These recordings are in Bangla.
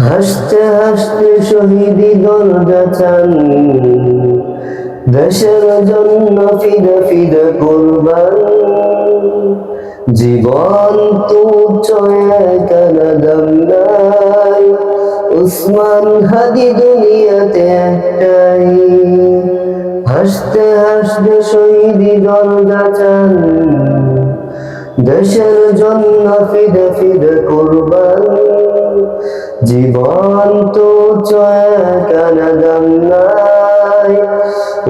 হাসতে হাসতে শহীদি দরজা চান, দেশের জন্য ফিদা ফিদা কুরবান। জীবন তুচ্ছ কেন দাম নাই, উসমান হাদি দুনিয়াতে একটাই। হাসতে হাসতে শহীদি দরজা চান, দেশের জন্য ফিদা ফিদা কুরবান। জীবন তো কেন দাম নাই,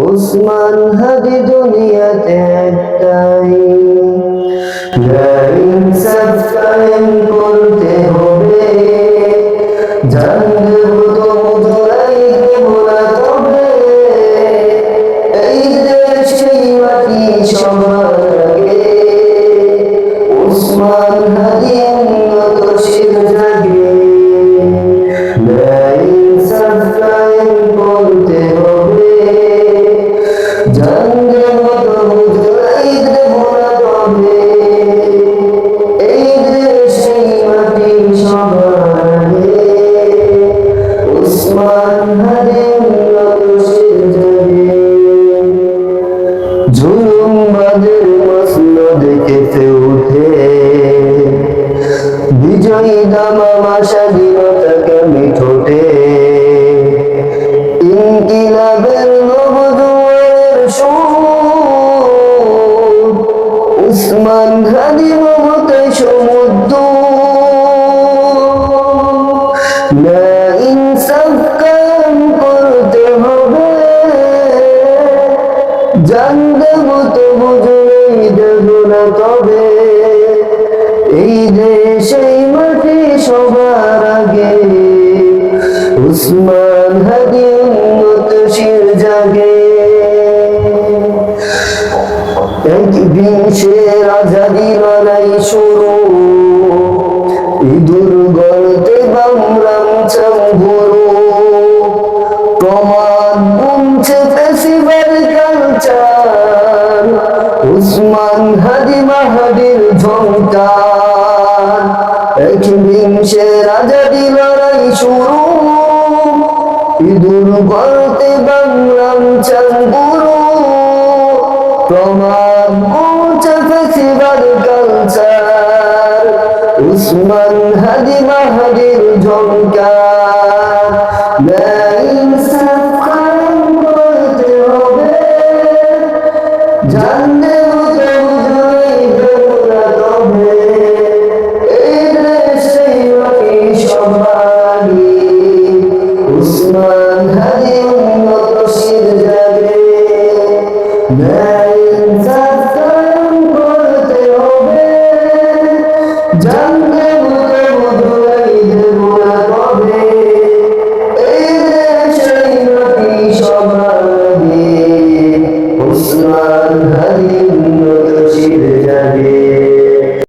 উসমান হাদি দুনিয়াতে একটাই। ইনসাফ কায়েম করতে হবে, জান দেব তবু জোড়াই দেব না তবে। এই দেশ এই মাটি সবার আগে, উসমান হাদি উন্নত শির জাগে। ইনসাফ কায়েম করতে হবে, জান দেব তবু জোড়াই দেব না তবে। এই দেশ এই মাটি সবার আগে, উসমান হাদি উন্নত শির জাগে। জুলুমবাদের মসনদ কেঁপে ওঠে, বিজয়ী দামামা স্বাধীনতাকে মিঠোটে। ইনকিলাবের নবজোয়ারের সুর, উসমান হাদি মমতায় সমুদ্র। ইনসাফ কায়েম করতে হবে, জান দেব তবু জোড়াই দেব না তবে। এই দেশ এই মাটি সবার আগে, উসমান হাদি উন্নত শির জাগে। বিংশের আজাদি লড়াই শুরু, ইঁদুর গর্তে বামরাম চাঙ্গুরু। প্রমাণ বুনছে ফেসিবাদ কালচার, উসমান হাদি মাহাদির ঝংকার। বিংশের আজাদি লড়াই শুরু, ইঁদুর গর্তে বামরাম চাঙ্গুরু। প্রমাণ বুনছে ফেসিবাদ কালচার, উসমান হাদি মাহাদির ঝংকার। ইনসাফ কায়েম করতে হবে, জান দেব তবু জোড়াই দেব না তবে। এই দেশ এই মাটি সবারই, উসমান হাদি উন্নত শির জাগে।